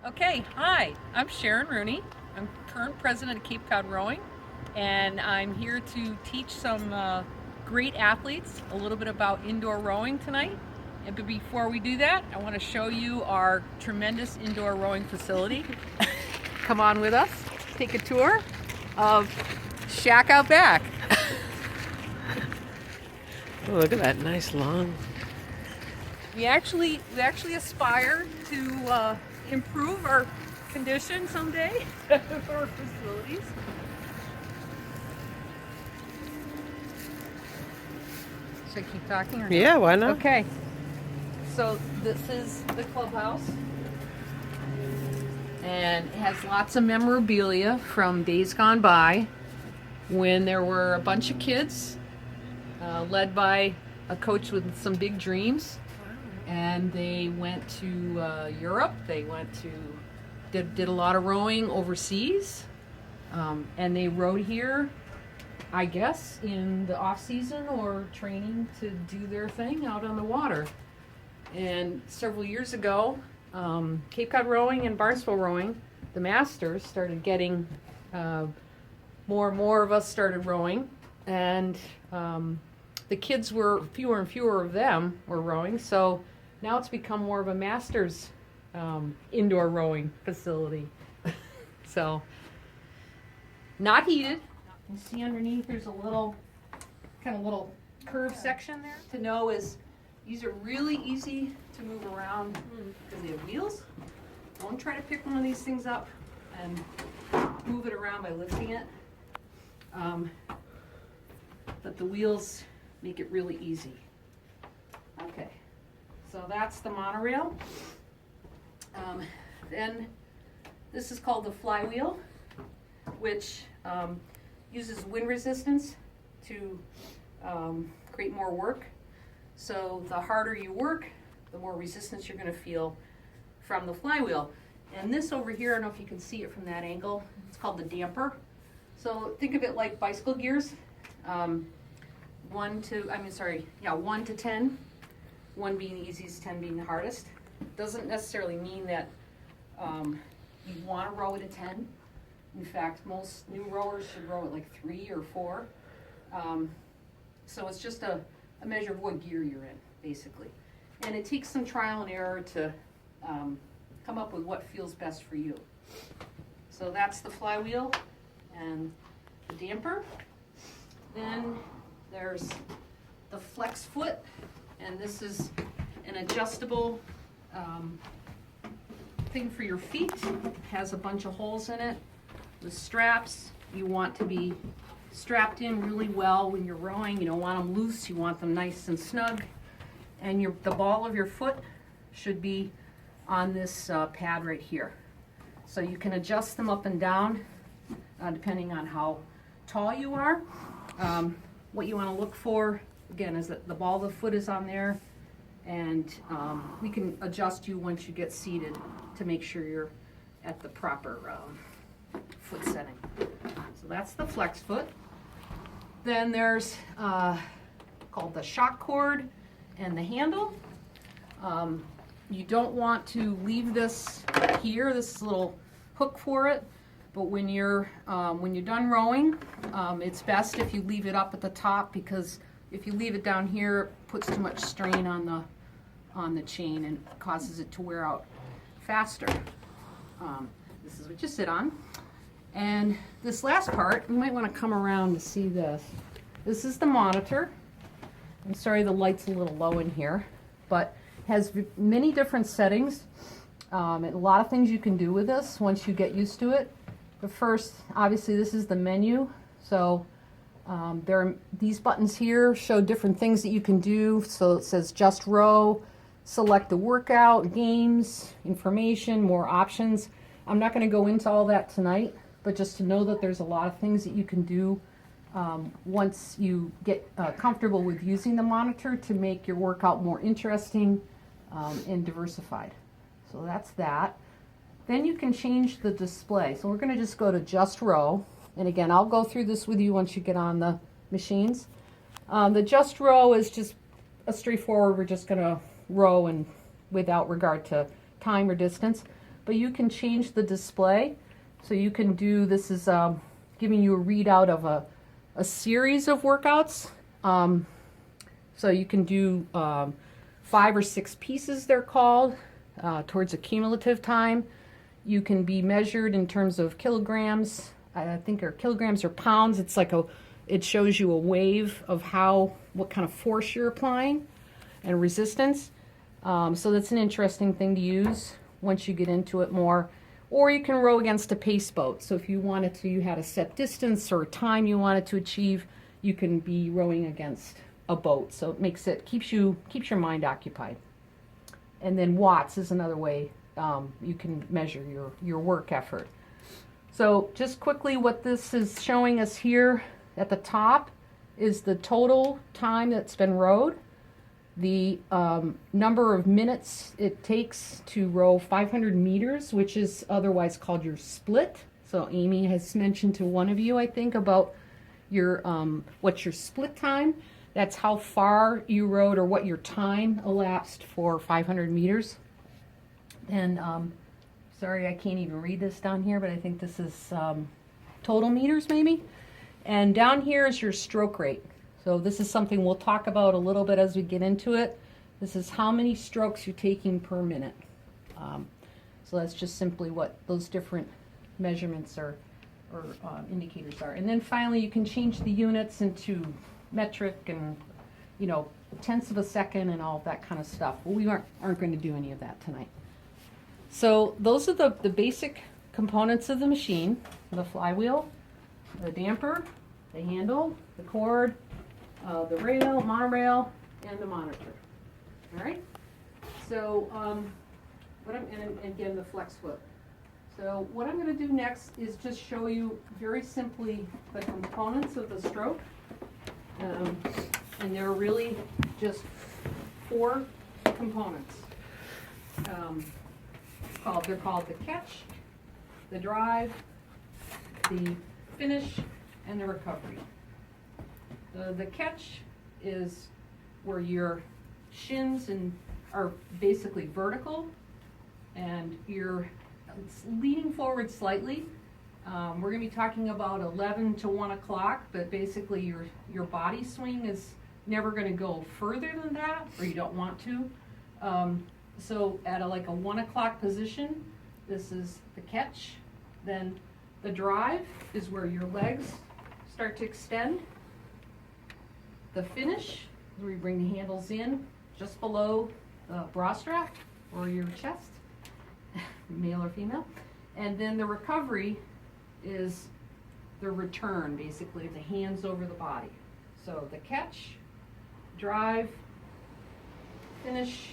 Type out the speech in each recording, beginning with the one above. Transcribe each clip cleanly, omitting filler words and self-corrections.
Okay, hi, I'm Sharon Rooney. I'm current president of Cape Cod Rowing, and I'm here to teach some great athletes a little bit about indoor rowing tonight. But before we do that, I want to show you our tremendous indoor rowing facility. Come on with us, take a tour of Shack Out Back. Oh, look at that nice long. We actually aspire to improve our condition someday for our facilities. Should I keep talking or not? Yeah, why not? Okay. So this is the clubhouse, and it has lots of memorabilia from days gone by when there were a bunch of kids led by a coach with some big dreams. And they went to Europe. They went to did a lot of rowing overseas, and they rowed here, I guess, in the off season or training to do their thing out on the water. And several years ago, Cape Cod Rowing and Barnstable Rowing, the masters, started getting more and more of us started rowing, and the kids were fewer and fewer of them were rowing. So now it's become more of a master's indoor rowing facility. So, not heated. You see underneath there's a little curved section there. To know is these are really easy to move around because they have wheels. Don't try to pick one of these things up and move it around by lifting it. But the wheels make it really easy. Okay. So that's the monorail. Then this is called the flywheel, which uses wind resistance to create more work. So the harder you work, the more resistance you're going to feel from the flywheel. And this over here, I don't know if you can see it from that angle, it's called the damper. So think of it like bicycle gears. 1 to 10. 1 being the easiest, 10 being the hardest. Doesn't necessarily mean that you want to row at a 10. In fact, most new rowers should row at like 3 or 4. So it's just a measure of what gear you're in, basically. And it takes some trial and error to come up with what feels best for you. So that's the flywheel and the damper. Then there's the flex foot. And this is an adjustable thing for your feet. It has a bunch of holes in it with straps. You want to be strapped in really well when you're rowing. You don't want them loose. You want them nice and snug. And the ball of your foot should be on this pad right here. So you can adjust them up and down depending on how tall you are. What you want to look for, again, is that the ball of the foot is on there, and we can adjust you once you get seated to make sure you're at the proper foot setting. So that's the flex foot. Then there's called the shock cord and the handle. You don't want to leave this here, this little hook for it, but when you're done rowing, it's best if you leave it up at the top, because if you leave it down here, it puts too much strain on the chain and causes it to wear out faster. This is what you sit on. And this last part, you might want to come around to see this. This is the monitor. I'm sorry the light's a little low in here, but has many different settings. And a lot of things you can do with this once you get used to it. But first, obviously, this is the menu. So these buttons here show different things that you can do. So it says just row, select the workout, games, information, more options. I'm not going to go into all that tonight, but just to know that there's a lot of things that you can do once you get comfortable with using the monitor to make your workout more interesting and diversified. So that's that. Then you can change the display. So we're going to just go to just row. And again, I'll go through this with you once you get on the machines. The just row is just a straightforward, we're just going to row and without regard to time or distance. but you can change the display. So you can do, this is giving you a readout of a series of workouts. So you can do 5 or 6 pieces, they're called, towards a cumulative time. You can be measured in terms of kilograms, I think, or kilograms or pounds. It's like it shows you a wave of what kind of force you're applying and resistance. So that's an interesting thing to use once you get into it more. Or you can row against a pace boat. So if you had a set distance or a time you wanted to achieve, you can be rowing against a boat. So it keeps your mind occupied. And then watts is another way you can measure your work effort. So just quickly, what this is showing us here at the top is the total time that's been rowed, the number of minutes it takes to row 500 meters, which is otherwise called your split. So Amy has mentioned to one of you, I think, about what's your split time. That's how far you rowed or what your time elapsed for 500 meters. And sorry, I can't even read this down here, but I think this is total meters maybe. And down here is your stroke rate. So this is something we'll talk about a little bit as we get into it. This is how many strokes you're taking per minute. So that's just simply what those different measurements or indicators are. And then finally, you can change the units into metric and, tenths of a second and all that kind of stuff. Well, we aren't going to do any of that tonight. So those are the basic components of the machine: the flywheel, the damper, the handle, the cord, the monorail, and the monitor. All right. So and again, the flex foot. So what I'm going to do next is just show you very simply the components of the stroke. And there are really just 4 components. They're called the catch, the drive, the finish, and the recovery. The catch is where your shins are basically vertical, and you're leaning forward slightly. We're going to be talking about 11 to 1 o'clock, but basically your body swing is never going to go further than that, or you don't want to. So at a 1 o'clock position, this is the catch. Then the drive is where your legs start to extend. The finish is where you bring the handles in just below the bra strap or your chest, male or female. And then the recovery is the return, basically, the hands over the body. So the catch, drive, finish,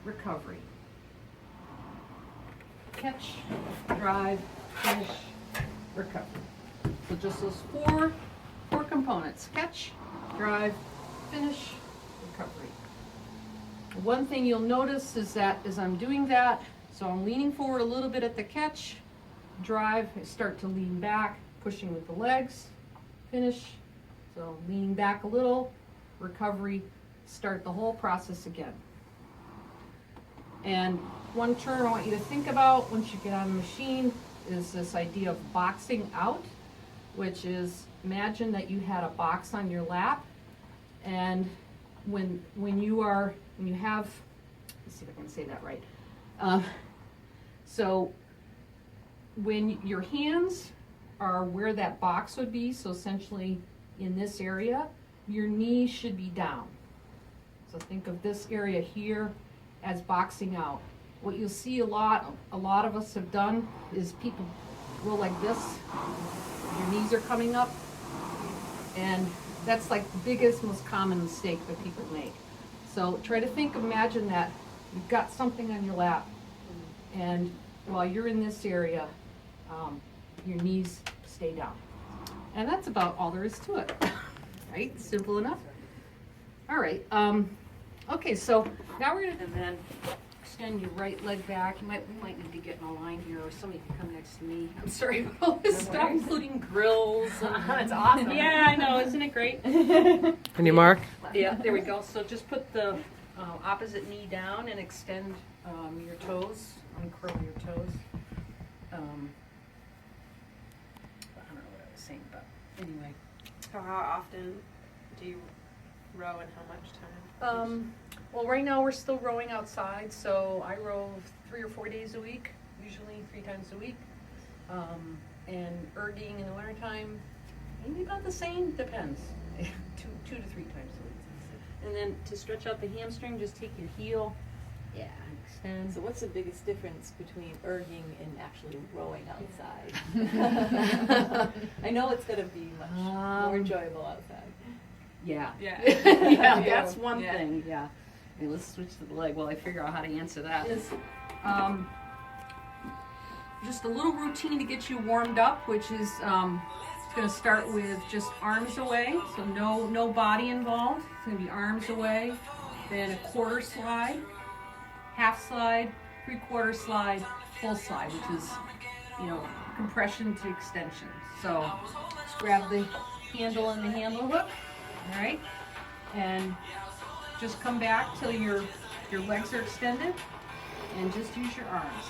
recovery. Catch, drive, finish, recovery. So just those four components: catch, drive, finish, recovery. One thing you'll notice is that as I'm doing that, so I'm leaning forward a little bit at the catch, drive, I start to lean back, pushing with the legs, finish, so leaning back a little, recovery, start the whole process again. And one term I want you to think about once you get on the machine is this idea of boxing out, which is, imagine that you had a box on your lap, and when you have, let's see if I can say that right. So when your hands are where that box would be, so essentially in this area, your knees should be down. So think of this area here as boxing out. What you'll see a lot of us have done is people roll like this. Your knees are coming up, and that's like the biggest, most common mistake that people make. So try to imagine that you've got something on your lap, and while you're in this area, your knees stay down. And that's about all there is to it, right? Simple enough. All right, okay, so now we're gonna, and then extend your right leg back. We might need to get in a line here, or somebody can come next to me. I'm sorry about all this stuff, including grills. That's awesome. Yeah, I know, isn't it great? On your mark. Yeah, there we go. So just put the opposite knee down and extend your toes uncurl your toes. I don't know what I was saying, but anyway. So how often do you row and how much time? Well, right now we're still rowing outside, so I row 3 or 4 days a week, usually 3 times a week. And erging in the wintertime, maybe about the same, depends. 2 to 3 times a week. And then to stretch out the hamstring, just take your heel, extend. So what's the biggest difference between erging and actually rowing outside? I know it's going to be much more enjoyable outside. Yeah. Yeah. Yeah, that's one Yeah. thing, yeah. Okay, let's switch to the leg while I figure out how to answer that. Yes. Just a little routine to get you warmed up, which is it's going to start with just arms away, so no body involved. It's going to be arms away, then a quarter slide, half slide, 3/4 slide, full slide, which is, compression to extension. So just grab the handle and the handle hook, all right, and just come back till your legs are extended, and just use your arms.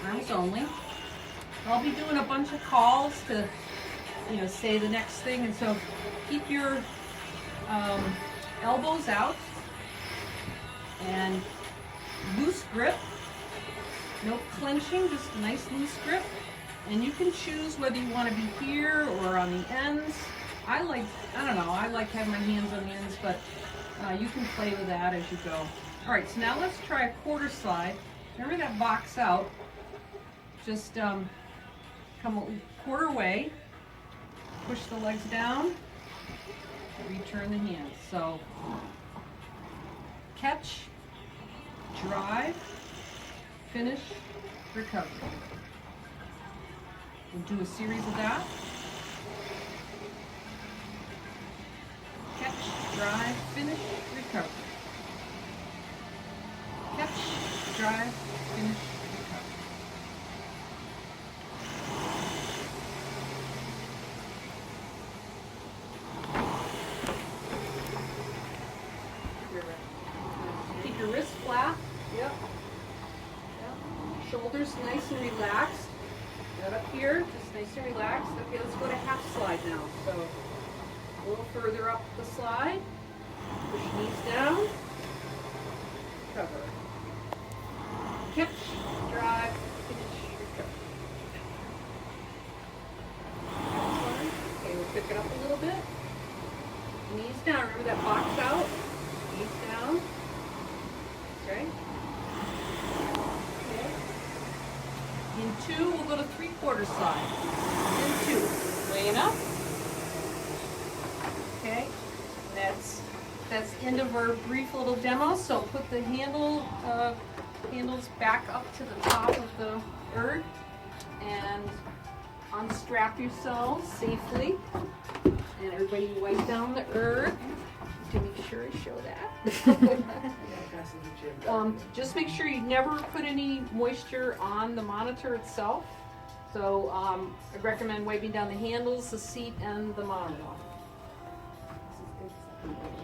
Arms only. I'll be doing a bunch of calls to, say the next thing, and so keep your elbows out and loose grip. No clenching, just a nice loose grip. And you can choose whether you want to be here or on the ends. I like having my hands on the ends, but you can play with that as you go. All right, so now let's try a quarter slide. Remember that box out. Just come a quarter way, push the legs down, return the hands. So catch, drive, finish, recover. We'll do a series of that. Catch, drive, finish, recover. Catch, drive, finish, recover. Keep your wrist flat. Yep. Shoulders nice and relaxed. Got up here, just nice and relaxed. Okay, let's go to half slide now. So a little further up the slide. Push knees down. Cover. Catch, drive, finish, recover. Okay, we'll pick it up a little bit. Knees down. Remember that box out? Knees down. Okay. In 2, we'll go to 3/4 slide. In 2. Weighing up. Okay. That's end of our brief little demo. So put the handles back up to the top of the erg and unstrap yourselves safely. And everybody wipe down the erg to make sure I show that. Just make sure you never put any moisture on the monitor itself. So I recommend wiping down the handles, the seat, and the monitor.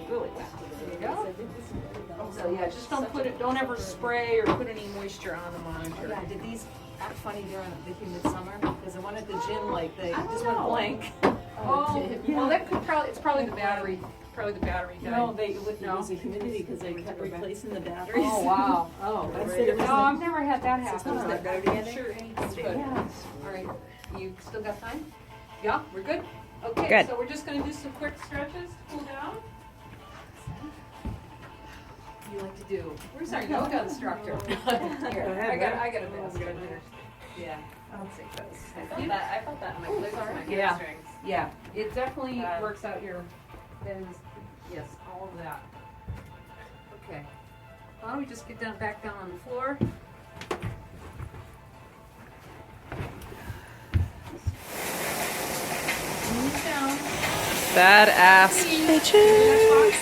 Really wet. There you go. So yeah, just don't ever spray or put any moisture on the monitor. Yeah, did these act funny during the humid summer? Because the one at the gym, they just know. went blank. Oh, well, that could it's probably the battery. Probably the battery died. No, it was the humidity because they kept replacing the batteries. Oh, wow. Oh, no, I've never had that happen. Systems not dirty, I'm sure anything's good. Yeah. All right, you still got time? Yeah, we're good? Okay, Good. so we're just gonna do some quick stretches to cool down. What do you like to do? Where's our yoga instructor? Here, I got a basket here. Yeah, I'll take those. I felt that in my glutes and my Yeah. hamstrings. Yeah, it definitely works out your, yes, all of that. Okay. Why don't we just get back down on the floor? Knees down. Badass. Bitches.